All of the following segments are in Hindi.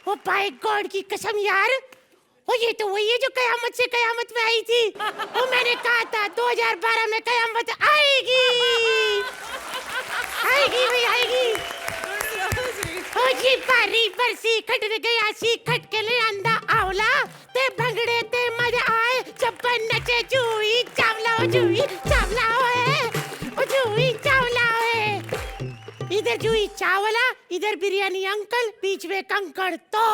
ओ बाय गॉड की कसम यार, ओ ये तो वही है जो कयामत से कयामत में आई थी। ओ मैंने कहा था 2012 में कयामत आएगी, आएगी भाई आएगी। ओ जी बारी बरसी खट गया सी खट के ले अंदा आवला ते भंगड़े ते मजा आए जब नचे जूही चावला ओ जूही चावला ओए ओ जूही चावला ओए। इधर जूही चावला इधर बिरयानी अंकल बीच में कंकड़ तो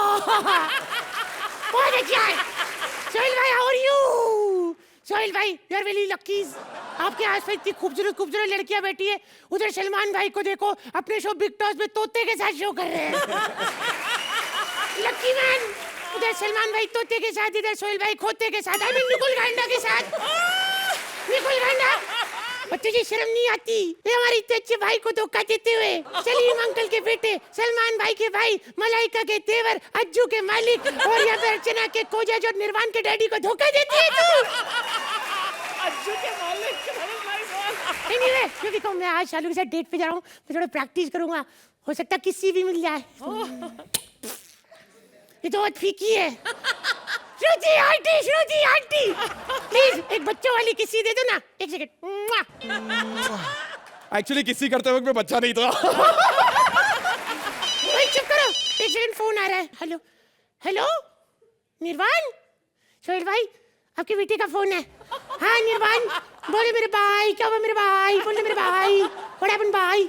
बहुत अच्छा है। सोहेल भाई हाउ आर यू? सोहेल भाई यू आर वेरी लकी, आपके आस पास इतनी खूबसूरत खूबसूरत लड़कियां बैठी है। उधर सलमान भाई को देखो अपने शो बिग टॉस में तोते के साथ शो कर रहे हैं। लकी मैन, उधर सलमान भाई तोते के साथ, इधर सोहेल भाई खोते के साथ, आई मीन निकुल गांडा के साथ। निकुल गांडा, तुझे शर्म नहीं आती ये हमारे इतने अच्छे भाई को धोखा देते हुए? सलीम अंकल के बेटे, सलमान भाई के भाई, मलाइका के तेवर, अज्जू के मालिक और यहाँ पे अर्चना के कोजा जो निर्वाण के डैडी को धोखा देती है तू। अज्जू के मालिक। Anyway, क्योंकि कहूँ मैं आज शालू के साथ डेट पे जा रहा हूँ, मैं थोड़ा प्रैक्टिस करूंगा, हो सकता है किसी भी मिल जाए। ये तो बहुत फीकी है। श्रुति आंटी प्लीज एक बच्चों वाली किसी दे दो ना। एक सेकंड। एक्चुअली किसी करते वक्त मैं बच्चा नहीं था। चुप करो, एक सेकंड फोन आ रहा है। हेलो हेलो निर्वाण, सोहेल भाई आपकी बेटी का फोन है। हाँ निर्वाण बोले मेरे भाई, क्या हुआ मेरे भाई, बोले मेरे भाई, व्हाट हैपेंड भाई?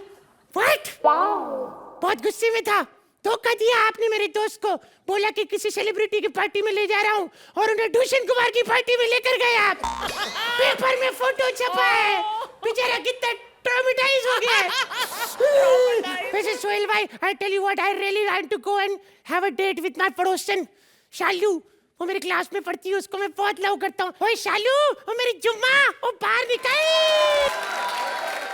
व्हाट? बहुत गुस्से में था, धोखा दिया आपने मेरे दोस्त को, बोला कि किसी सेलिब्रिटी की पार्टी में ले जा रहा हूँ और उन्हें भूषण कुमार की पार्टी में लेकर गए आप। पेपर में फोटो छपा है, बेचारा कितना ट्रॉमेटाइज हो गया है। वैसे सोहेल भाई I tell you what, I really want to go and have a date with my पड़ोसन शालू, वो मेरी क्लास में पढ़ती है, उसको मैं बहुत लव करता हूँ। ओए शालू, वो मेरी जुम्मा, वो बाहर निकल।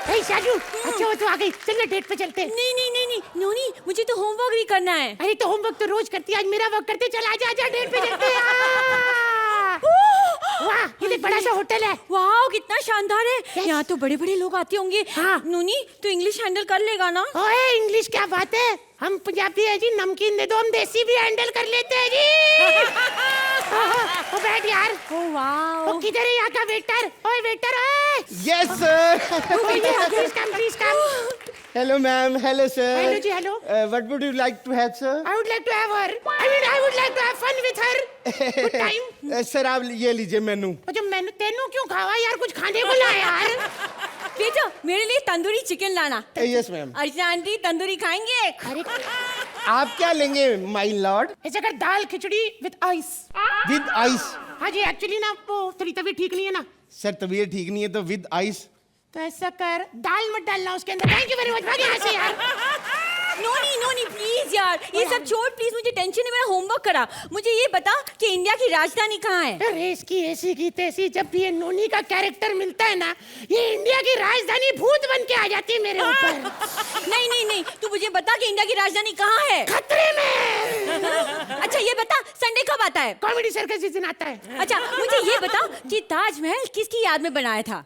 हे शालू, अच्छा वो तो आ गई, चल ना डेट पे चलते हैं। नहीं नोनी, मुझे तो होमवर्क भी करना है। अरे तो होमवर्क तो रोज करती है, आज मेरा वर्क करते, चल आजा डेट पे चलते हैं। वाह ये देख बड़ा सा होटल है। वाह कितना शानदार है। यहाँ तो बड़े बड़े लोग आते होंगे। हाँ। नोनी तो इंग्लिश हैंडल कर लेगा ना? ओए इंग्लिश क्या बात है, हम पंजाबी है जी, नमकीन दे दो हम देसी भी हैंडल कर लेते हैं जी। ओ बैठ यार। ओ वाह, ओ किधर है यहाँ का वेटर? ओए वेटर, ओए yes sir. Please come. Hello ma'am, hello sir. Hello जी, hello. What would you like to have sir? I would like to have her. I would like to have fun with her. Good time. Sir आप ये लीजिए मेनू। जो मेनू तेनू क्यों खावा यार, कुछ खाने को ला यार। बेटा मेरे लिए तंदूरी चिकन लाना। Yes ma'am. Archana aunty tandoori खाएंगे? अरे आप क्या लेंगे माय लॉर्ड? ऐसे कर दाल खिचड़ी विद आइस। With ice? हाँ जी एक्चुअली ना वो थोड़ी तबीयत ठीक नहीं है ना। सर तबीयत ठीक नहीं है तो विद आइस? तो ऐसा कर दाल मत डालना उसके अंदर। थैंक यू वेरी मच, भाग यहाँ से यार। नोनी प्लीज यार, ये सब छोड़ प्लीज, मुझे टेंशन है, मेरा होमवर्क करा। मुझे ये बता कि इंडिया की राजधानी कहाँ है? अरे इसकी ऐसी की तैसी, जब भी ये नोनी का कैरेक्टर मिलता है ना, ये इंडिया की राजधानी भूत बन के आ जाती है मेरे ऊपर। नहीं, तू मुझे बता कि इंडिया की राजधानी कहाँ है? खतरे में। अच्छा ये बता संडे कब आता है? कॉमेडी सर्कस जिस दिन आता है। अच्छा मुझे ये बता कि ताजमहल किसकी याद में बनाया था?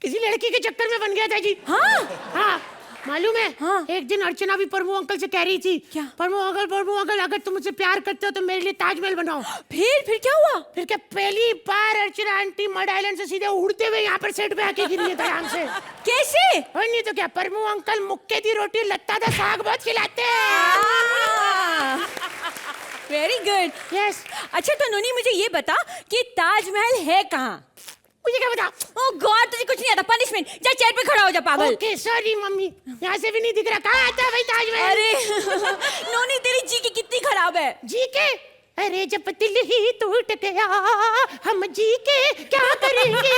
किसी लड़की के चक्कर में बन गया था जी। हाँ मालूम है। हाँ। एक दिन अर्चना भी प्रभु अंकल से कह रही थी, क्या? प्रभु अंकल अगर तुम मुझसे प्यार करते हो तो मेरे लिए ताजमहल बनाओ। फिर क्या हुआ? फिर क्या पहली बार अर्चना आंटी मड आइलैंड से सीधे उड़ते हुए यहाँ पर सेट पे आके गिरी है आराम से। कैसे? और नहीं तो क्या, प्रभु अंकल मुक्के दी रोटी लत्ता दा साग बहुत खिलाते हैं। Very good. यस। अच्छा तो नोनी मुझे ये बता कि ताजमहल है कहाँ? मुझे क्या बता? ओह गॉड तुझे कुछ नहीं आता, पनिशमेंट। जा चेयर पे खड़ा हो जा पागल। ओके सॉरी मम्मी, यहाँ से भी नहीं दिख रहा, कहाँ आता है भाई ताजमहल? अरे नोनी तेरी जी की कितनी खराब है। जी के? अरे जब दिल ही टूट गया हम जी के क्या करेंगे,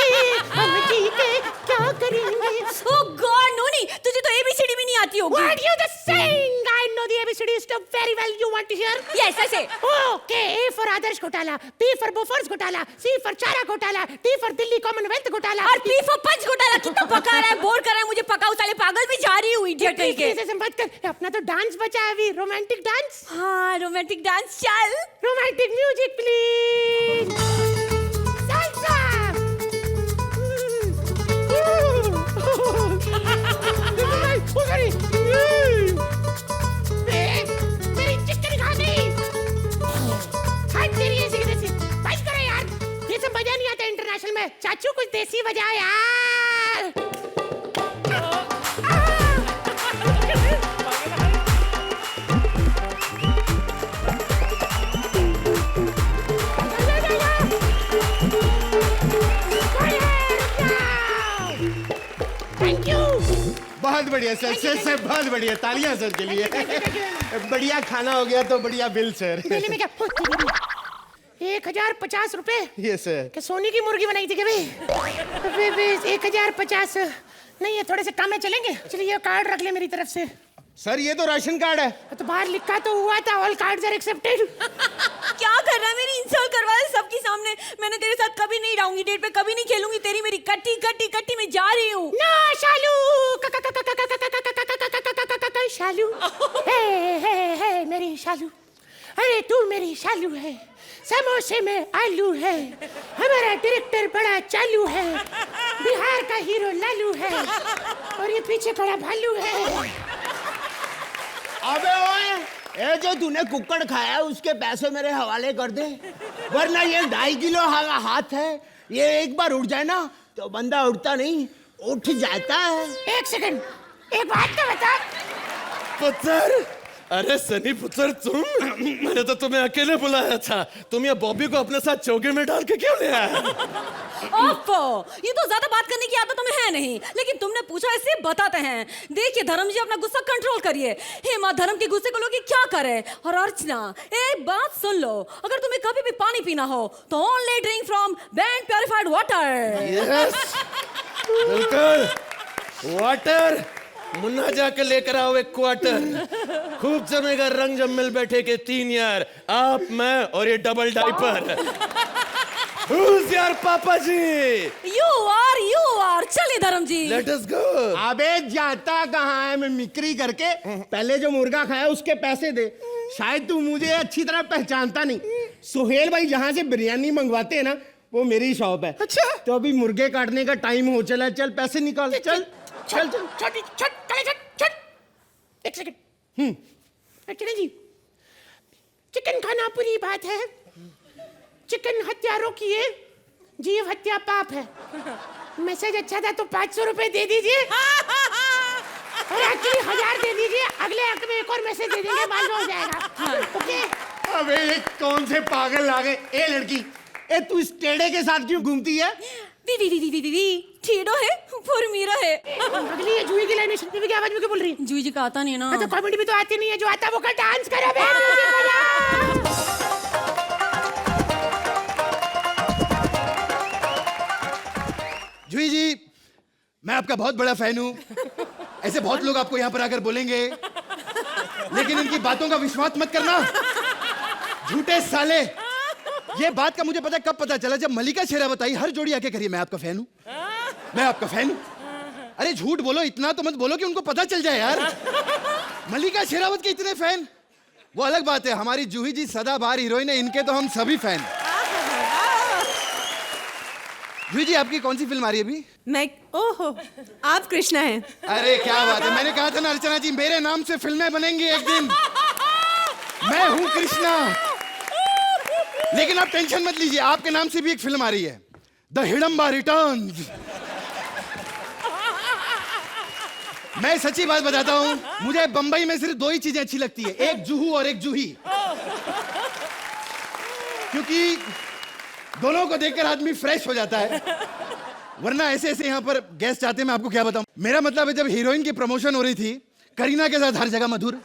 हम जी के क्या करेंगे। ओह गॉड नोनी तुझे तो एबीसीडी भी नहीं आती होगी। What you the saying? I know the ABCD stuff very well. You want to hear? Yes ऐसे। Okay, A for आदर्श घोटाला, B for बोफोर्स घोटाला, C for चारा घोटाला, D for दिल्ली कॉमनवेल्थ घोटाला और P for पंच घोटाला। कितना पका रहा है, बोर कर रहा है मुझे, पकाऊ साले पागल भी जा रही हूँ इडियट कहीं के। ऐसे मत कर, अपना तो डांस बचा है अभी, रोमांटिक डांस। हाँ रोमांटिक डांस चल। Romantic music please. साल्सा। मेरी चिकन खा गई। जाओ यार। Thank you. बहुत बढ़िया सर, सर बहुत बढ़िया, तालियां सर के लिए। बढ़िया खाना हो गया तो बढ़िया बिल सर। दिल्ली में क्या 1050 रुपए? ये सर। क्या सोनी की मुर्गी बनाई थी क्या भाई? 1050 नहीं है, थोड़े से कम है, चलेंगे? चलिए ये कार्ड रख ले मेरी तरफ से। सर ये तो राशन कार्ड है। तो बाहर लिखा तो हुआ था ऑल कार्ड्स आर एक्सेप्टेड। क्या कर रहा है? मेरी इंसल्ट करवा रहा है सबके सामने। मैंने तेरे साथ कभी नहीं रहूंगी, डेट पे कभी नहीं खेलूंगी, तेरी मेरी कट्टी कट्टी कट्टी में जा रही हूँ। नो शालू, शालू, हे मेरी शालू, अरे तू मेरी शालू है, समोसे में आलू है, हमारा डायरेक्टर बड़ा चालू है, बिहार का हीरो लालू है, और ये पीछे खड़ा भालू है। अबे ओए, ये जो तूने कुक्कड़ खाया उसके पैसे मेरे हवाले कर दे, वरना ये 2.5 किलो हाथ है, ये एक बार उठ जाए ना तो बंदा उठता नहीं, उठ जाता है। एक सेकंड, एक बात तो बता। पुत्र, अरे सनी पुत्र तुम, मैंने तो तुम्हें अकेले बुलाया था, तुम ये बॉबी को अपने साथ चौके में डाल के क्यों ले आए? ओफो, ये तो ज्यादा बात करने की आदत तुम्हें है नहीं, लेकिन तुमने पूछा इससे बताते हैं। देखिए धर्म जी, अपना गुस्सा कंट्रोल करिए। हे माँ, धर्म के गुस्से को लोग क्या करे? और अर्चना, एक बात सुन लो, अगर तुम्हें कभी भी पानी पीना हो तो only drink from band purified water. Yes, बिल्कुल, वाटर। मुन्ना जाकर लेकर आओ एक क्वार्टर, खूब जमेगा रंग जब मिल बैठे के 3 यार, आप, मैं और ये डबल डाइपर। Who's your पापा जी? You are। चलिए धर्म जी, Let us go। अबे जाता कहाँ है? मैं मिक्री करके पहले जो मुर्गा खाया उसके पैसे दे। शायद तू मुझे अच्छी तरह पहचानता नहीं, सुहेल भाई जहाँ से बिरयानी मंगवाते हैं ना, वो मेरी शॉप है। अच्छा, तो अभी मुर्गे काटने का टाइम हो चला, चल पैसे निकाल, चल चल चल। छट। एक सेकंड। एक्चुअली जी, चिकन खाना बुरी बात है, चिकन हत्या रोकिए, जीव हत्या पाप है। मैसेज अच्छा था तो 500 रुपए दे दीजिए, और एक्चुअली 1000 दे दीजिए, अगले अंक में एक और मैसेज दे देंगे, मालूम हो जाएगा। ओके। अबे ये कौन से पागल आ गए? ए लड़की, ए तू इस टेढ़े के साथ क्यों घूमती है? वी ठेडो है, फुरमीरा है। अगली ये जूही की लाइन है, शिल्पी की आवाज में क्यों बोल रही है? जूही जी का आता नहीं है ना। हाँ, तो कॉमेडी भी तो आती नहीं है, जो आता है वो का डांस करे बे। जूही जी, मैं आपका बहुत बड़ा फैन हूं। ऐसे बहुत लोग आपको यहां पर आकर बोलेंगे, लेकिन इनकी बातों का विश्वास मत करना, झूठे साले। ये बात का मुझे पता कब पता चला, जब मलिका शेरावत आई, हर जोड़ी आके करिए मैं आपका फैन हूं, मैं आपका फैन हूं। अरे झूठ बोलो, इतना तो मत बोलो कि उनको पता चल जाए यार। मलिका शेरावत के इतने फैन, वो अलग बात है, हमारी जूही जी सदाबहार हीरोइन है, इनके तो हम सभी फैन। जूही जी, आपकी कौन सी फिल्म आ रही है अभी? मैं, ओहो, आप कृष्णा हैं। अरे क्या बात है, मैंने कहा था ना अर्चना जी, मेरे नाम से फिल्में बनेंगी एक दिन, मैं हूं कृष्णा। लेकिन आप टेंशन मत लीजिए, आपके नाम से भी एक फिल्म आ रही है, द हिडम्बा रिटर्न्स। मैं सच्ची बात बताता हूं, मुझे बंबई में सिर्फ 2 ही चीजें अच्छी लगती है, एक जुहू और एक जूही, क्योंकि दोनों को देखकर आदमी फ्रेश हो जाता है। वरना ऐसे ऐसे यहाँ पर गेस्ट आते हैं, मैं आपको क्या बताऊं। मेरा मतलब है, जब हीरोइन की प्रमोशन हो रही थी, करीना के साथ हर जगह मधुर,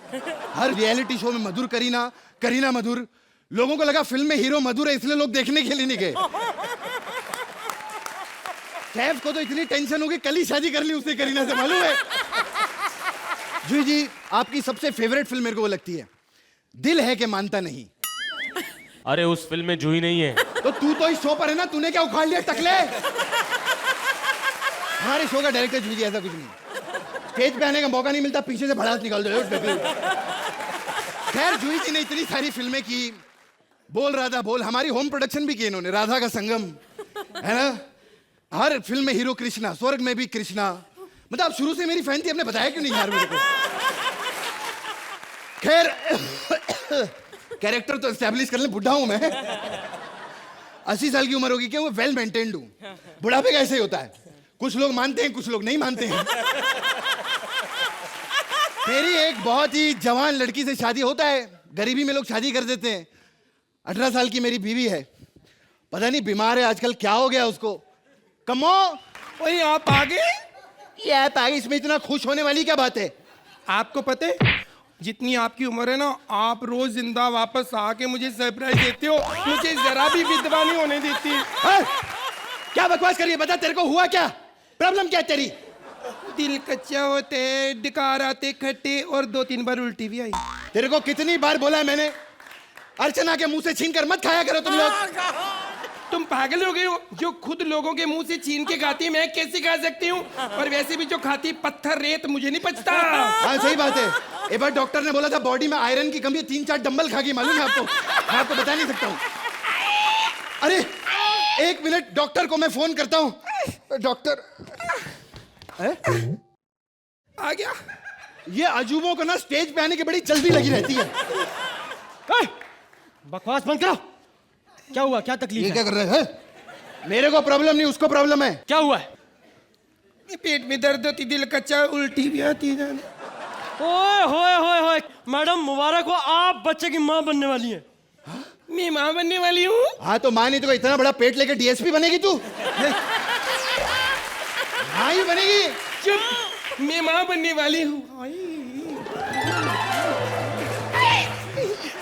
हर रियलिटी शो में मधुर, करीना मधुर। लोगों को लगा फिल्म में हीरो मधुर है, इसलिए लोग देखने के लिए नहीं गए। कैफ को तो इतनी टेंशन होगी, कल ही शादी कर ली उसने करीना से, मालूम है। जूही जी, आपकी सबसे फेवरेट फिल्म मेरे को वो लगती है, दिल है कि मानता नहीं। अरे उस फिल्म में जूही नहीं है। तो तू तो इस शो पर है ना, तूने क्या उखाड़ लिया टकले? हमारे शो का डायरेक्टर जूही जी ऐसा कुछ नहीं, स्टेज पे आने का मौका नहीं मिलता, पीछे से भड़ास निकाल दो। खैर, जूही जी ने इतनी सारी फिल्में की, बोल राधा बोल, हमारी होम प्रोडक्शन भी की इन्होंने, राधा का संगम, है ना। हर फिल्म में हीरो कृष्णा, स्वर्ग में भी कृष्णा। मतलब आप शुरू से मेरी फैन थी, आपने बताया क्यों नहीं यार मेरे को? खैर, कैरेक्टर तो एस्टैब्लिश कर ले, बुढ़ा हूं मैं, 80 साल की उम्र होगी, क्या वो वेल मेंटेन्ड हूं, बुढ़ापे का ऐसे ही होता है। कुछ लोग मानते हैं, कुछ लोग नहीं मानते हैं। मेरी एक बहुत ही जवान लड़की से शादी होता है, गरीबी में लोग शादी कर देते हैं। 18 साल की मेरी बीवी है, पता नहीं बीमार है आजकल, क्या हो गया उसको। कमो, वही आप आ गए। ये ऐप आई, इसमें इतना खुश होने वाली क्या बात है? आपको पता है जितनी आपकी उम्र है ना, आप रोज जिंदा वापस आके मुझे सरप्राइज देते हो, मुझे जरा भी विधवा नहीं होने देती। हाँ? क्या बकवास कर रही है? बता तेरे को हुआ क्या, प्रॉब्लम क्या है तेरी? दिल कच्चा होते, डकार आते खट्टे, और 2-3 बार उल्टी भी आई। तेरे को कितनी बार बोला है मैंने, अर्चना के मुंह से छीन कर मत खाया करो तुम लोग। तुम पागल हो गए हो, जो खुद लोगों के मुंह से छीन के खाती है, मैं कैसे खा सकती हूँ? और वैसे भी जो खाती पत्थर रेत, मुझे नहीं पचता। हाँ सही बात है। एक बार डॉक्टर ने बोला था बॉडी में आयरन की कमी है, 3-4 डंबल खा गई, मालूम है आपको? मैं आपको बता नहीं सकता हूँ। अरे 1 मिनट, डॉक्टर को मैं फोन करता हूँ। डॉक्टर आ गया। ये अजूबों को ना स्टेज पे आने की बड़ी जल्दी लगी रहती है। बकवास बंद करो। क्या हुआ, क्या तकलीफ ये है? क्या कर रहे हैं? मेरे को प्रॉब्लम नहीं, उसको प्रॉब्लम है। क्या हुआ है? पेट में दर्द होती, दिल कच्चा, उल्टी भी आती है। ओए होए होए होए, मैडम मुबारक हो, आप बच्चे की माँ बनने वाली हैं। मैं माँ बनने वाली हूँ। हाँ तो माँ नहीं तो इतना बड़ा पेट लेके डीएसपी बनेगी तू? हाँ ही बनेगी। चुप, मैं माँ बनने वाली हूँ।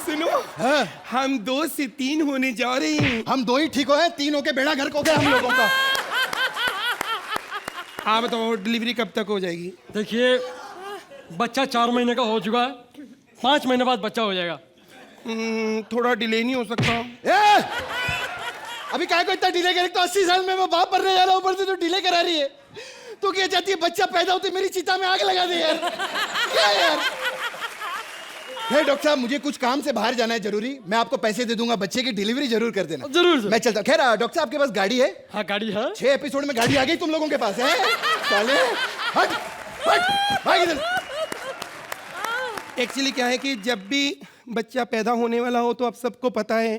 सुनो, हाँ? हम 2 से 3 होने जा रहे हैं। हम 2 ही ठीक हो हैं, 3 होके बेड़ा घर को गया हम लोगों का। आप बताओ डिलीवरी कब तक हो जाएगी? देखिए, बच्चा 4 महीने का हो चुका है, 5 महीने बाद बच्चा हो जाएगा। थोड़ा डिले नहीं हो सकता? ए! अभी काय को इतना डिले करे? तो 80 साल में मैं बाप बनने जा रहा हूँ, ऊपर से तो डिले करा रही है। तू क्या चाहती है बच्चा पैदा होते मेरी चिता में आग लगा दे यार? क्या यार? हे डॉक्टर साहब, मुझे कुछ काम से बाहर जाना है जरूरी, मैं आपको पैसे दे दूंगा, बच्चे की डिलीवरी जरूर कर देना। जरूर सर। मैं चलता। खैर डॉक्टर साहब आपके पास गाड़ी है? हाँ गाड़ी है। 6 एपिसोड में गाड़ी आ गई तुम लोगों के पास है? साले हट हट भाग इधर। एक्चुअली क्या है कि जब भी बच्चा पैदा होने वाला हो, तो आप सबको पता है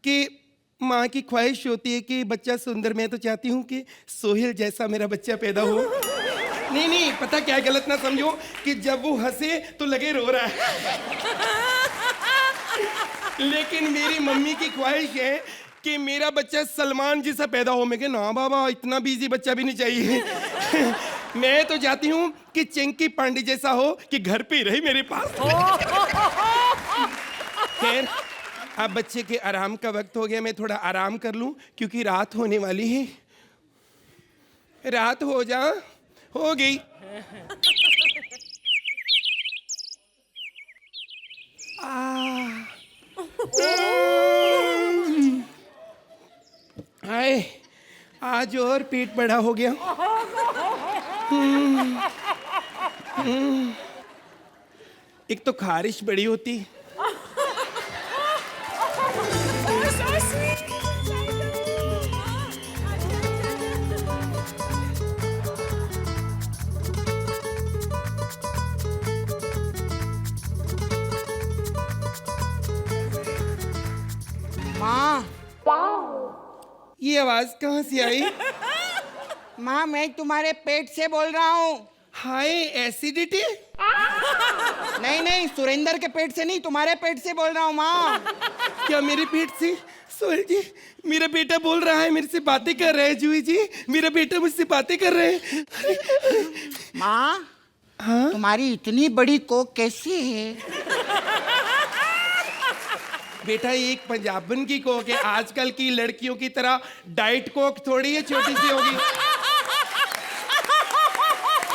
कि माँ की ख्वाहिश होती है कि बच्चा सुंदर। मैं तो चाहती हूँ कि सोहेल जैसा मेरा बच्चा पैदा हो। नहीं नहीं, पता क्या है, गलत ना समझो कि जब वो हंसे तो लगे रो रहा है। लेकिन मेरी मम्मी की ख्वाहिश है कि मेरा बच्चा सलमान जैसा पैदा हो। मैं कहा ना बाबा, इतना बिजी बच्चा भी नहीं चाहिए। मैं तो चाहती हूँ कि चंकी पांडे जैसा हो, कि घर पे ही रहे मेरे पास। खैर, अब बच्चे के आराम का वक्त हो गया, मैं थोड़ा आराम कर लूं, क्योंकि रात होने वाली है। रात हो जा, हो गई। हाय, आज और पेट बड़ा हो गया। एक तो खारिश बड़ी होती। माँ, ये आवाज कहाँ से आई? माँ मैं तुम्हारे पेट से बोल रहा हूँ। हाय, एसिडिटी? नहीं नहीं, सुरेंद्र के पेट से नहीं, तुम्हारे पेट से बोल रहा हूँ माँ। क्या मेरे पेट से? सोहेल जी, मेरा बेटा बोल रहा है, मेरे से बातें कर रहे हैं। जूही जी, मेरा बेटा मुझसे बातें कर रहे हैं। माँ, हाँ? तुम्हारी इतनी बड़ी कोक कैसी है? बेटा, एक पंजाबन की कोक है, आजकल की लड़कियों की तरह डाइट कोक थोड़ी है, छोटी सी होगी।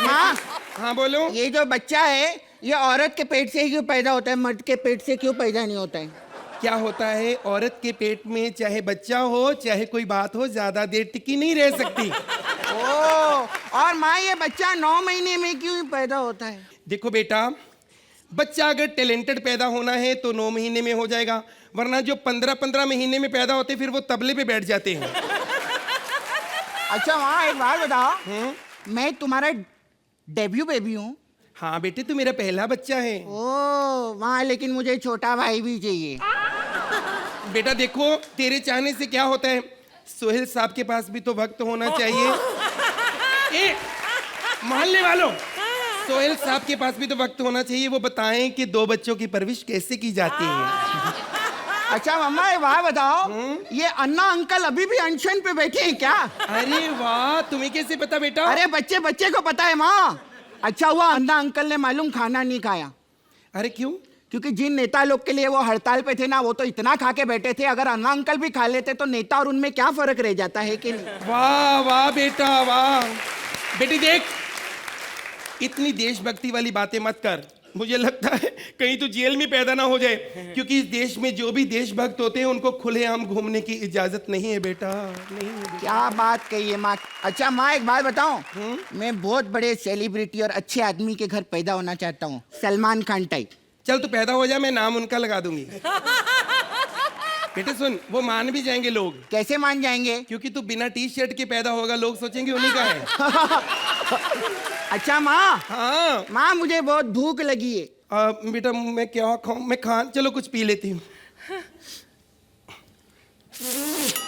माँ, हाँ बोलो। ये जो बच्चा है, ये औरत के पेट से ही क्यों पैदा होता है, मर्द के पेट से क्यों पैदा नहीं होता है? क्या होता है, औरत के पेट में चाहे बच्चा हो, चाहे कोई बात हो, ज्यादा देर टिकी नहीं रह सकती। और माँ, ये बच्चा 9 महीने में क्यों पैदा होता है? देखो बेटा, बच्चा अगर टैलेंटेड पैदा होना है तो 9 महीने में हो जाएगा, वरना जो 15-15 महीने में पैदा होते फिर वो तबले पे बैठ जाते हैं। अच्छा माँ, एक बात बताओ, मैं तुम्हारा डेब्यू बेबी हूँ। हाँ बेटे, तू मेरा पहला बच्चा है। ओ माँ, लेकिन मुझे छोटा भाई भी चाहिए। बेटा देखो, तेरे चाहने से क्या होता है, सोहेल साहब के पास भी तो वक्त होना चाहिए। ए, मोहल्ले वालों, सोहेल साहब के पास भी तो वक्त होना चाहिए, वो बताएं कि 2 बच्चों की परवरिश कैसे की जाती है। अच्छा मम्मा एक बात बताओ, ये अन्ना अंकल अभी भी अनशन पे बैठे हैं क्या? अरे वाह, तुम्हें कैसे पता बेटा? अरे बच्चे बच्चे को पता है माँ। अच्छा हुआ अन्ना अंकल ने मालूम खाना नहीं खाया। अरे क्यों? क्योंकि जिन नेता लोग के लिए वो हड़ताल पे थे ना, वो तो इतना खा के बैठे थे, अगर अन्ना अंकल भी खा लेते तो नेता और उनमें क्या फर्क रह जाता है कि नहीं? वाह वाह बेटा वाह। बेटी देख, इतनी देशभक्ति वाली बातें मत कर, मुझे लगता है कहीं तो जेल में पैदा ना हो जाए, क्योंकि इस देश में जो भी देशभक्त होते हैं उनको खुलेआम घूमने की इजाजत नहीं है बेटा, नहीं है बेटा। क्या बात कही है माँ। अच्छा माँ एक बात बताऊं, मैं बहुत बड़े सेलिब्रिटी और अच्छे आदमी के घर पैदा होना चाहता हूँ, सलमान खान टाइप। चल तू पैदा हो जा, मैं नाम उनका लगा दूंगी। बेटे सुन, वो मान भी जाएंगे लोग। कैसे मान जाएंगे? क्योंकि तू बिना टी शर्ट के पैदा होगा, लोग सोचेंगे उन्हीं का है। अच्छा माँ, हाँ माँ मुझे बहुत भूख लगी है। बेटा मैं क्या खाऊं? मैं चलो कुछ पी लेती हूँ।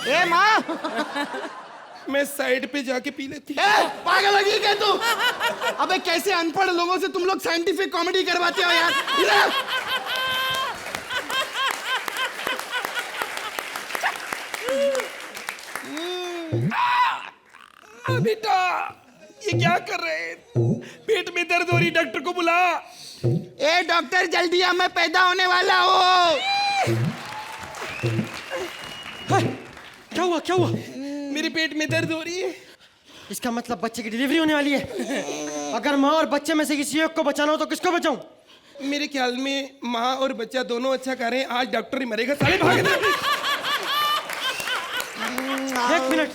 ए माँ, मैं साइड पे जाके पी लेती हूँ। पागल लगी क्या तू? अबे कैसे अनपढ़ लोगों से तुम लोग साइंटिफिक कॉमेडी करवाते हो यार? बेटा ये क्या कर रहे हैं? पेट में दर्द हो रही, डॉक्टर को बुला। ए डॉक्टर जल्दी आ, मैं पैदा होने वाला हूँ। क्या हुआ क्या हुआ? मेरे पेट में दर्द हो रही है। इसका मतलब बच्चे की डिलीवरी होने वाली है। अगर माँ और बच्चे में से किसी एक को बचाना हो तो किसको बचाऊं? मेरे ख्याल में माँ और बच्चा दोनों अच्छा कर रहे हैं। आज डॉक्टर ही मरेगा, साले भाग दे। 1 मिनट।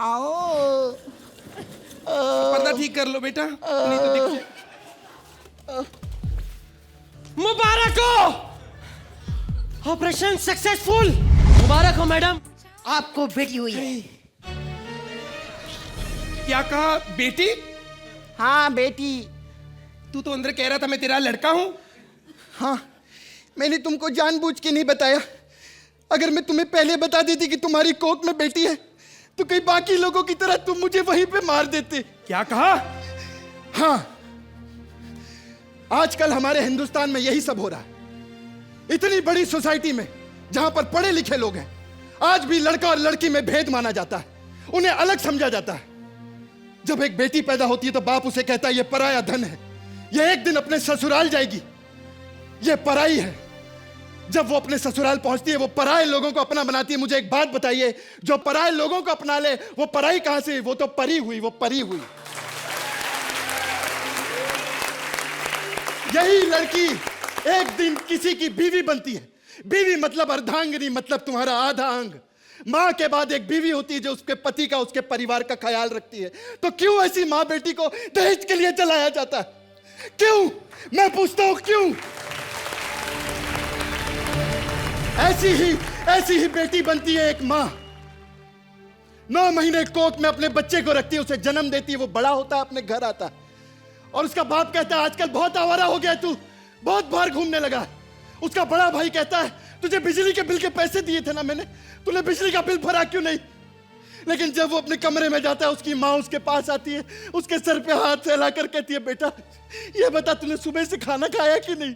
आओ। पर्दा ठीक कर लो बेटा, नहीं तो दिख जाए। मुबारक हो, ऑपरेशन सक्सेसफुल। मुबारक हो मैडम, आपको बेटी हुई है। क्या कहा? बेटी? हाँ बेटी। तू तो अंदर कह रहा था मैं तेरा लड़का हूँ। हाँ, मैंने तुमको जानबूझ के नहीं बताया। अगर मैं तुम्हें पहले बता देती कि तुम्हारी कोख में बेटी है तो कई बाकी लोगों की तरह तुम मुझे वहीं पे मार देते। क्या कहा? हाँ, आजकल हमारे हिंदुस्तान में यही सब हो रहा है। इतनी बड़ी सोसाइटी में जहां पर पढ़े लिखे लोग हैं, आज भी लड़का और लड़की में भेद माना जाता है, उन्हें अलग समझा जाता है। जब एक बेटी पैदा होती है तो बाप उसे कहता है ये पराया धन है, ये एक दिन अपने ससुराल जाएगी, ये पराई है। जब वो अपने ससुराल पहुंचती है वो पराये लोगों को अपना बनाती है। मुझे एक बात बताइए, जो पराये लोगों को अपना ले वो पराई कहां से? वो तो परी हुई, वो परी हुई। यही लड़की एक दिन किसी की बीवी बनती है। बीवी मतलब अर्धांगिनी, मतलब तुम्हारा आधा अंग। मां के बाद एक बीवी होती है जो उसके पति का, उसके परिवार का ख्याल रखती है। तो क्यों ऐसी मां बेटी को दहेज के लिए जलाया जाता है? क्यों? मैं पूछता हूं क्यों? ऐसी ही बेटी बनती है एक मां। 9 महीने कोख में अपने बच्चे को रखती है, उसे जन्म देती है, वो बड़ा होता है, अपने घर आता है और उसका बाप कहता है आजकल बहुत आवारा हो गया तू, बहुत बाहर घूमने लगा। उसका बड़ा भाई कहता है तुझे बिजली के बिल के पैसे दिए थे ना मैंने, तूने बिजली का बिल भरा क्यों नहीं? लेकिन जब वो अपने कमरे में जाता है उसकी माँ उसके पास आती है, उसके सर पे हाथ फैला कर कहती है बेटा ये बता तूने सुबह से खाना खाया कि नहीं?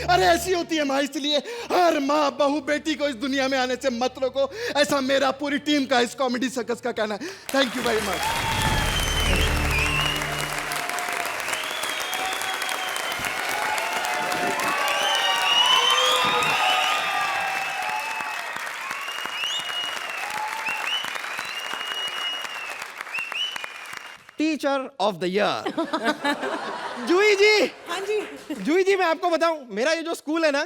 अरे ऐसी होती है माँ, इसलिए हर माँ बहू बेटी को इस दुनिया में आने से मत रोको, ऐसा मेरा पूरी टीम का इस कॉमेडी सर्कस का कहना है। Thank you very much. Teacher of the year Juhi ji. हाँ जी। जूही जी मैं आपको बताऊं, मेरा ये जो स्कूल है ना,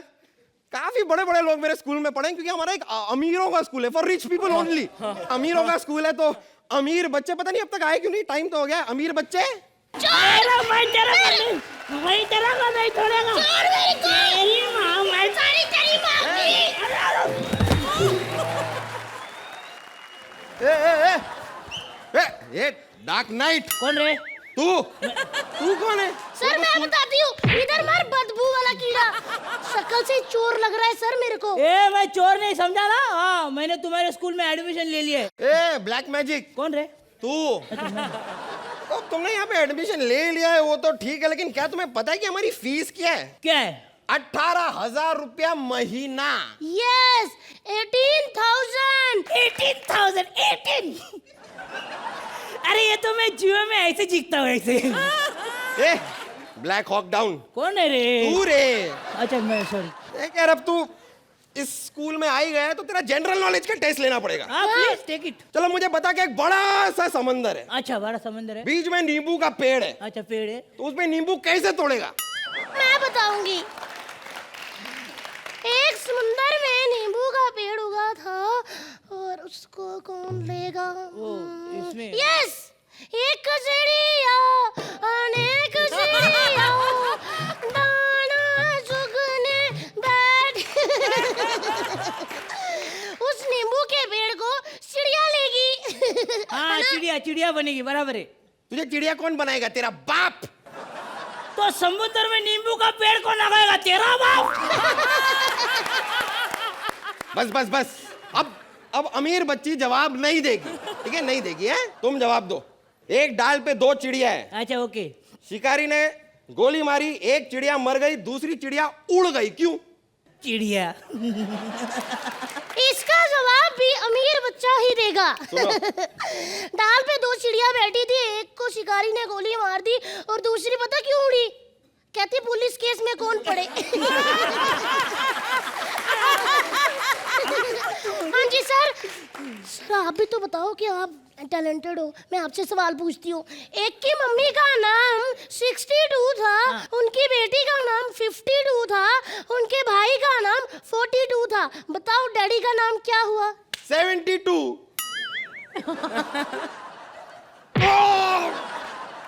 काफी बड़े बड़े लोग मेरे स्कूल में पढ़े, क्योंकि हमारा एक अमीरों का स्कूल है, फॉर रिच पीपल ओनली। अमीरों का स्कूल है तो अमीर बच्चे, पता नहीं अब तक आए क्यों नहीं, टाइम तो हो गया। अमीर बच्चे डार्क नाइट। कौन रे? तू कौन है? सर मैं बताती हूँ, इधर मार बदबू वाला कीड़ा, शक्ल से चोर लग रहा है सर मेरे को। ए मैं चोर नहीं समझा ना, हाँ मैंने तुम्हारे स्कूल में एडमिशन ले लिया। ए ब्लैक मैजिक। कौन रे? तू तो तुमने यहाँ पे एडमिशन ले लिया है वो तो ठीक है, लेकिन क्या तुम्हें पता है कि हमारी फीस क्या है? क्या है? 18,000 रुपया महीना। यस 18,000 18,018। अरे ये तो मैं जुए में ऐसे जीतता हूँ ऐसे। ए ब्लैक हॉक डाउन। कौन है रे? तू रे। अच्छा मैं सॉरी। देख यार, अब तू इस स्कूल में आई गया है तो तेरा जनरल नॉलेज का टेस्ट लेना पड़ेगा। Please take it. चलो मुझे बता कि एक बड़ा सा समंदर है, अच्छा बड़ा समंदर है, बीच में नींबू का पेड़ है, अच्छा पेड़ है, तो उसमें नींबू कैसे तोड़ेगा? मैं बताऊंगी। एक समुंदर में नींबू का पेड़ उगा था और उसको कौन लेगा? इसमें यस एक चिड़िया अनेक चिड़िया दाना चुगने बैठ उस नींबू के पेड़ को चिड़िया लेगी। हाँ चिड़िया चिड़िया बनेगी, बराबर है। तुझे चिड़िया कौन बनाएगा? तेरा बाप। तो समुद्र में नींबू का पेड़ कौन लगाएगा? तेरा बाप। बस बस बस, अब अमीर बच्ची जवाब नहीं देगी, ठीक है? नहीं देगी है? तुम जवाब दो। एक डाल पे 2 चिड़िया है। अच्छा ओके। शिकारी ने गोली मारी, एक चिड़िया मर गई, दूसरी चिड़िया उड़ गई, क्यों? चिड़िया। इसका जवाब भी अमीर बच्चा ही देगा। डाल पे 2 चिड़िया बैठी थी, एक को शिकारी ने गोली मार दी और दूसरी पता क्यों उड़ी? कहती पुलिस केस में कौन पड़े। हाँ जी सर। सर आप भी तो बताओ कि आप टैलेंटेड हो। मैं आपसे सवाल पूछती हूँ। एक की मम्मी का नाम 62 था, उनकी बेटी का नाम 52 था, उनके भाई का नाम 42 था। बताओ डैडी का नाम क्या हुआ? 72।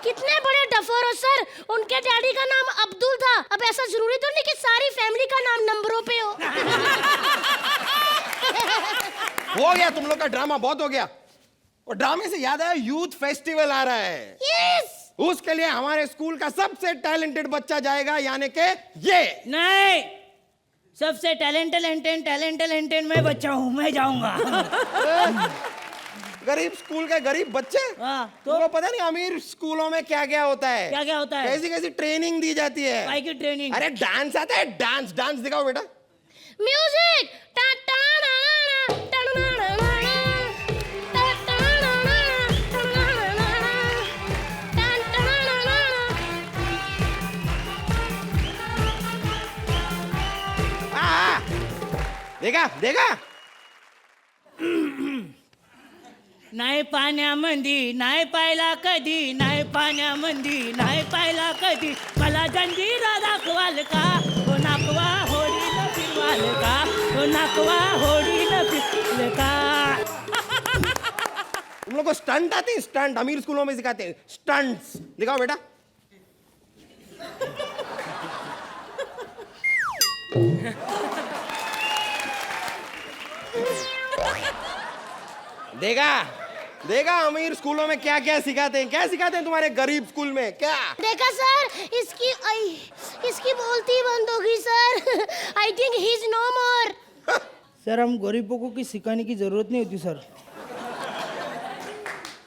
कितने बड़े डफर हो सर। उनके डैडी का नाम अब्दुल था। अब ऐसा जरूरी तो नहीं कि सारी फैमिली का नाम नंबरों पे हो। हो गया तुम लोग का ड्रामा, बहुत हो गया। और ड्रामे से याद आया, यूथ फेस्टिवल आ रहा है। यस उसके लिए हमारे स्कूल का सबसे टैलेंटेड बच्चा जाएगा, यानी के ये। नहीं, सबसे टैलेंटेड मैं बच्चा हूँ, मैं जाऊंगा। गरीब स्कूल के गरीब बच्चे। तो पता नहीं अमीर स्कूलों में क्या क्या होता है, क्या क्या होता है? कैसी कैसी ट्रेनिंग दी जाती है। काय की ट्रेनिंग? अरे डांस आता है, डांस डांस दिखाओ बेटा। म्यूजिक। देखा देखा? नाही पाण्यामंदी नाही पाहिला कधी, नाही पाण्यामंदी नाही पाहिला कधी, मला जंजीरा दाखवाल का? हो नाकवा होडीला फिरवाल का? हो नाकवा होडीला फिरवाल का? तुम लोग को स्टंट आते हैं? स्टंट अमीर स्कूलों में सिखाते हैं, स्टंट्स दिखाओ बेटा। देखा देखा अमीर स्कूलों में क्या क्या सिखाते हैं? क्या सिखाते हैं तुम्हारे गरीब स्कूल में? क्या देखा सर? इसकी बोलती बंद होगी sir. I think he is no more. Sir हम गरीबों को किसी सिखाने की जरूरत नहीं होती सर,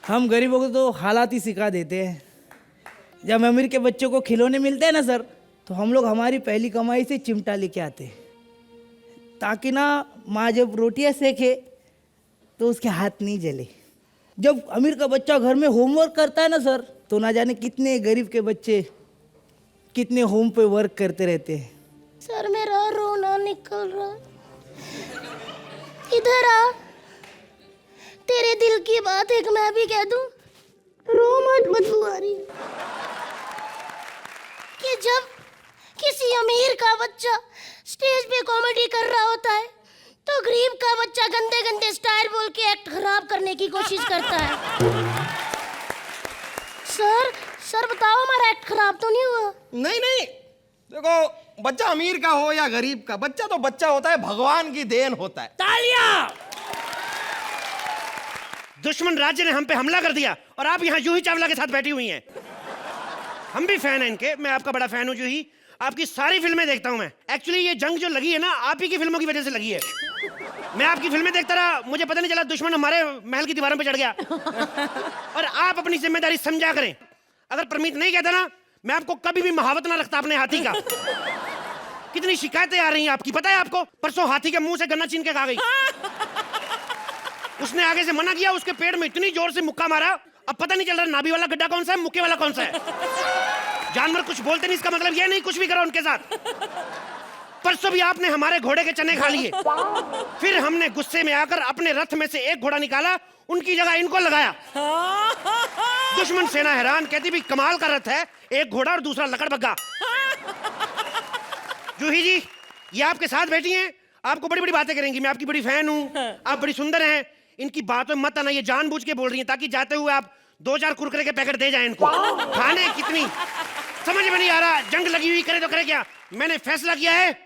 हम गरीबों को तो हालात ही सिखा देते हैं। जब अमीर के बच्चों को खिलौने मिलते हैं ना सर, तो हम लोग हमारी पहली कमाई से चिमटा लेके आते हैं, ताकि ना माँ जब रोटियां सेके तो उसके हाथ नहीं जले। जब अमीर का बच्चा घर में होमवर्क करता है ना सर, तो ना जाने कितने गरीब के बच्चे कितने होम पे वर्क करते रहते हैं। सर मेरा रोना निकल रहा। इधर आ, तेरे दिल की बात एक मैं भी कह दूं। रो मत, बदबू आ रही है। कि जब किसी अमीर का बच्चा स्टेज पे कॉमेडी कर रहा होता है, तो गरीब का बच्चा गंदे गंदे स्टाइल बोल के एक्ट खराब करने की कोशिश करता है। सर बताओ हमारा एक्ट खराब तो नहीं हुआ? नहीं नहीं, देखो बच्चा अमीर का हो या गरीब का, बच्चा तो बच्चा होता है, भगवान की देन होता है। तालियां! दुश्मन राज्य ने हम पे हमला कर दिया और आप यहाँ यूं ही चावला के साथ बैठी हुई हैं। हम भी फैन हैं इनके, मैं आपका बड़ा फैन हूँ जूही, आपकी सारी फिल्में देखता हूँ मैं। एक्चुअली ये जंग जो लगी है ना, आप ही की फिल्मों की वजह से लगी है। मैं आपकी फिल्में देखता रहा, मुझे पता नहीं चला दुश्मन हमारे महल की दीवारों पे चढ़ गया। और आप अपनी जिम्मेदारी समझा करें। अगर परमीत नहीं कहता ना, मैं आपको कभी भी महावत ना रखता अपने हाथी का। कितनी शिकायतें आ रही हैं आपकी, पता है आपको? परसों हाथी के मुंह से गन्ना छीन के खा गई। उसने आगे से मना किया, उसके पेड़ में इतनी जोर से मुक्का मारा, अब पता नहीं चल रहा नाभि वाला गड्ढा कौन सा है, मुक्के वाला कौन सा है। जानवर कुछ बोलते नहीं, इसका मतलब ये नहीं कुछ भी करो उनके साथ। परसों भी आपने हमारे घोड़े के चने खा लिए। फिर हमने गुस्से में आकर अपने रथ में से एक घोड़ा निकाला, उनकी जगह इनको लगाया। दुश्मन सेना हैरान, कहती भी कमाल का रथ है, एक घोड़ा और दूसरा लकड़बग्गा। जूही जी, ये आपके साथ बैठी हैं, आपको बड़ी बड़ी बातें करेंगी। मैं आपकी बड़ी फैन हूँ, आप बड़ी सुंदर हैं, इनकी बातों में मत आना। ये जानबूझ के बोल रही हैं ताकि जाते हुए आप 2-4 कुरकुरे के पैकेट दे जाएं इनको। खाने कितनी समझ में नहीं आ रहा, जंग लगी हुई, करे तो करे क्या। मैंने फैसला किया है,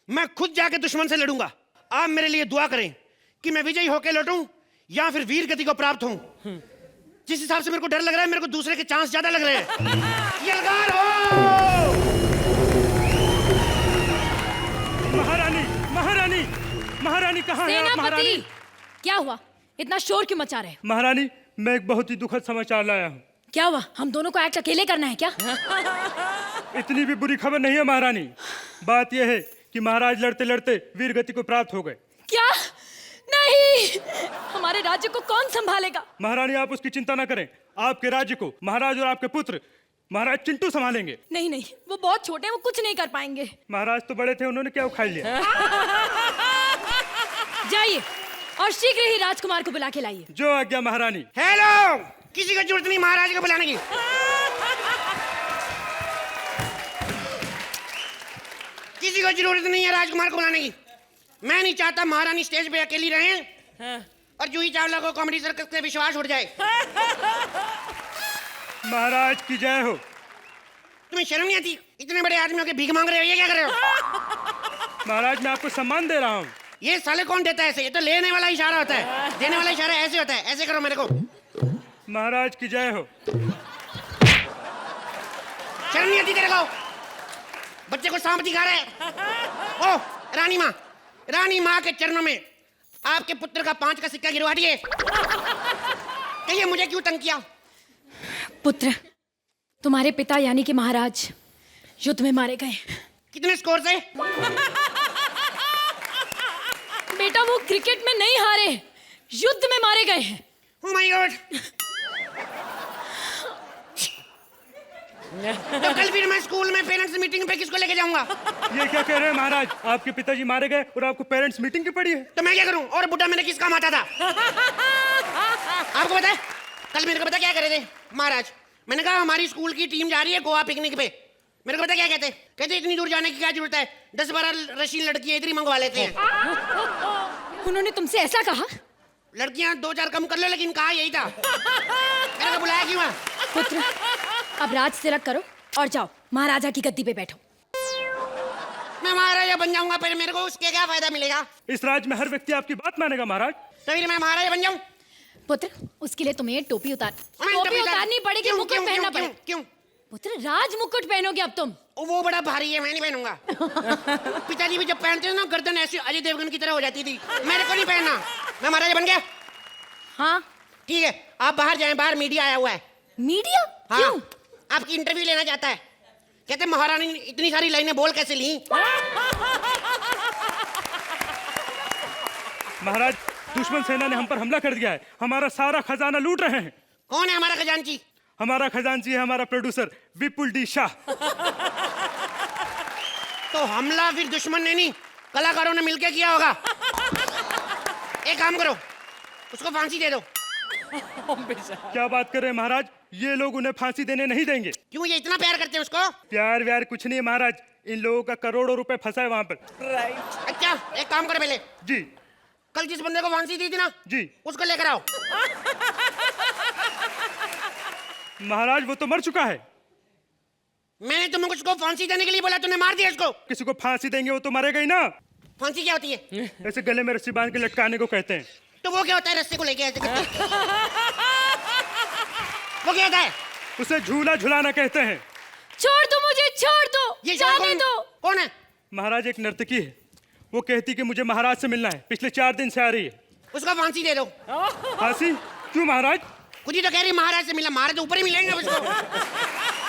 मैं खुद जाके दुश्मन से लड़ूंगा। आप मेरे लिए दुआ करें कि मैं विजयी होकर लौटूं या फिर वीर गति को प्राप्त हूं। जिस हिसाब से मेरे को डर लग रहा है, मेरे को दूसरे के चांस ज्यादा लग रहे हैं। यलगार हो! महारानी, महारानी, महारानी कहाँ है आप महारानी? सेनापति, क्या हुआ? इतना शोर क्यों मचा रहे हैं? महारानी, मैं एक बहुत ही दुखद समाचार लाया हूँ। क्या हुआ? हम दोनों को एक्ट अकेले करना है क्या? इतनी भी बुरी खबर नहीं है महारानी। बात यह है कि महाराज लड़ते लड़ते वीर गति को प्राप्त हो गए। क्या? नहीं, हमारे राज्य को कौन संभालेगा? महारानी, आप उसकी चिंता न करें, आपके राज्य को महाराज और आपके पुत्र महाराज चिंटू संभालेंगे। नहीं नहीं, वो बहुत छोटे हैं, वो कुछ नहीं कर पाएंगे। महाराज तो बड़े थे, उन्होंने क्या उखाड़ लिया। जाइए और शीघ्र ही राजकुमार को बुला के लाइए। जो आज्ञा महारानी। हेलो, किसी को जरूरत नहीं महाराज को बुलाने की। किसी को जरूरत नहीं है राजकुमार को बुलाने की। मैं नहीं चाहता महारानी स्टेज पे अकेली रहें और जूही चावला को कॉमेडी सर्कस से विश्वास उठ जाए। महाराज की जय हो। तुम्हें शर्म नहीं आती? इतने बड़े आदमियों के भीख मांग रहे हो, ये क्या कर रहे हो? महाराज, मैं आपको सम्मान दे रहा हूँ। ये साले कौन देता है ऐसे? ये तो लेने वाला इशारा होता है, देने वाला इशारा ऐसे होता है। ऐसे करो मेरे को। महाराज की जय हो। शर्म नहीं आती तेरे को? बच्चे को सांप दिखा रहे हैं। ओ रानी माँ के चरणों में आपके पुत्र का 5 का सिक्का गिरवा दिए। कहिए मुझे क्यों तंग किया? पुत्र, तुम्हारे पिता यानी कि महाराज युद्ध में मारे गए। कितने स्कोर से? बेटा, वो क्रिकेट में नहीं हारे, युद्ध में मारे गए हैं। Oh my God! तो कल फिर मैं स्कूल में पेरेंट्स मीटिंग पे किसको लेके जाऊंगा? ये क्या कह रहे हैं महाराज? आपके पिताजी मारे गए और आपको पेरेंट्स मीटिंग की पड़ी है? तो मैं क्या करूं? और बुढ़ा मेरे किस काम आता था? आपको पता है कल मेरे को पता क्या कह रहे थे महाराज? मैंने कहा हमारी स्कूल की टीम जा रही है गोवा पिकनिक पे। मेरे को पता क्या कहते इतनी दूर जाने की क्या जरूरत है, 10-12 रशीन लड़कियां इधर ही मंगवा लेते हैं। उन्होंने तुमसे ऐसा कहा? लड़कियां 2-4 कम कर लो, लेकिन कहा यही था। मेरे को बुलाया क्यों? पुत्र, अब राज तिलक करो और जाओ महाराजा की गद्दी पे बैठो। मैं महाराजा बन जाऊंगा, पर मेरे को उसके क्या फायदा मिलेगा? इस राज्य में हर व्यक्ति आपकी बात मानेगा महाराज। तो फिर मैं महाराजा बन जाऊं? पुत्र, उसके लिए तुम्हें टोपी उतारनी पड़ेगी, मुकुट पहनना पड़ेगा। क्यों? पुत्र, राज मुकुट पहनोगे अब तुम। वो बड़ा भारी है, मैं नहीं पहनूंगा। पिताजी भी जब पहनते थे ना, गर्दन ऐसी अजय देवगन की तरह हो जाती थी। मेरे को नहीं पहनना। मैं महाराजा बन गया? हाँ ठीक है, आप बाहर जाएं, बाहर मीडिया आया हुआ है। मीडिया? हाँ, क्यों? आपकी इंटरव्यू लेना चाहता है। कहते महारानी ने इतनी सारी लाइनें बोल कैसे ली? महाराज, दुश्मन सेना ने हम पर हमला कर दिया है, हमारा सारा खजाना लूट रहे हैं। कौन है हमारा खजांची? हमारा खजांची है हमारा प्रोड्यूसर विपुल डी शाह। तो हमला फिर दुश्मन ने नहीं, कलाकारों ने मिलकर किया होगा। एक काम करो, उसको फांसी दे दो। क्या बात कर रहे हैं महाराज? ये लोग उन्हें फांसी देने नहीं देंगे। क्यों, ये इतना प्यार करते हैं उसको? प्यार व्यार कुछ नहीं है महाराज, इन लोगों का करोड़ों रुपए फंसा है वहाँ पर। अच्छा, एक काम करो पहले, जी कल जिस बंदे को फांसी दी थी ना, जी, उसको लेकर आओ। महाराज वो तो मर चुका है। मैंने तुमको उसको फांसी देने के लिए बोला, तुमने मार दिया उसको। किसी को फांसी देंगे वो तो मरेगा ही ना। फांसी क्या होती है? ऐसे गले में रस्सी बांध के लटकाने को कहते हैं। तो वो क्या होता है रस्सी को लेके ऐसे करके? वो क्या होता है? उसे झूला झुलाना कहते हैं। छोड़ दो मुझे, छोड़ दो, ये जाने दो। कौन है? महाराज एक नर्तकी है, वो कहती कि मुझे महाराज से मिलना है, पिछले 4 दिन से आ रही है। उसको फांसी दे दो। फांसी? क्यों महाराज? खुद ही तो कह रही महाराज से मिला, महाराज ऊपर ही मिलेंगे उसको।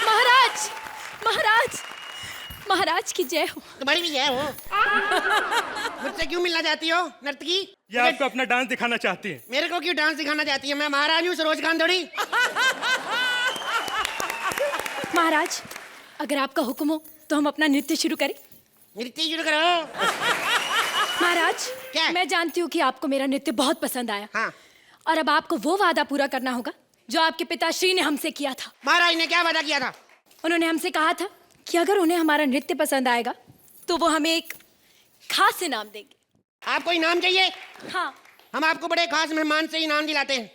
महाराज, महाराज, महाराज की जय हो। तुम्हारी भी जय हो। मुझसे क्यों मिलना चाहती हो नर्तकी? ये आपको अपना डांस दिखाना चाहती है। मेरे को क्यों डांस दिखाना चाहती है? मैं महाराज हूँ, सरोज खान थोड़ी। महाराज, अगर आपका हुक्म हो तो हम अपना नृत्य शुरू करें। नृत्य शुरू करो। महाराज, क्या? मैं जानती हूँ कि आपको मेरा नृत्य बहुत पसंद आया। हाँ। और अब आपको वो वादा पूरा करना होगा जो आपके पिताश्री ने हमसे किया था। महाराज ने क्या वादा किया था? उन्होंने हमसे कहा था कि अगर उन्हें हमारा नृत्य पसंद आएगा तो वो हमें एक खास इनाम देंगे। आपको इनाम चाहिए? हाँ। हम आपको बड़े खास मेहमान से इनाम दिलाते हैं।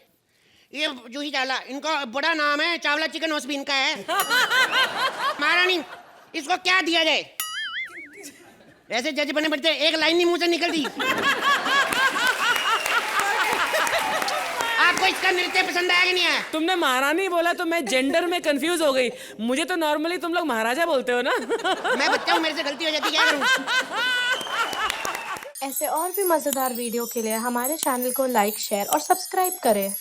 ये जूही चावला, इनका बड़ा नाम है, चावला चिकन हाउस भी इनका है। महारानी, इसको क्या दिया जाए? ऐसे जज बने बैठते, एक लाइन नहीं मुंह से निकलती। आपको इसका नृत्य पसंद आया कि नहीं आया? तुमने महारानी बोला तो मैं जेंडर में कंफ्यूज हो गई। मुझे तो नॉर्मली तुम लोग महाराजा बोलते हो ना। मैं बच्चा हूँ, मेरे से गलती हो जाती, क्या करूँ? ऐसे और भी मजेदार वीडियो के लिए हमारे चैनल को लाइक, शेयर और सब्सक्राइब करें।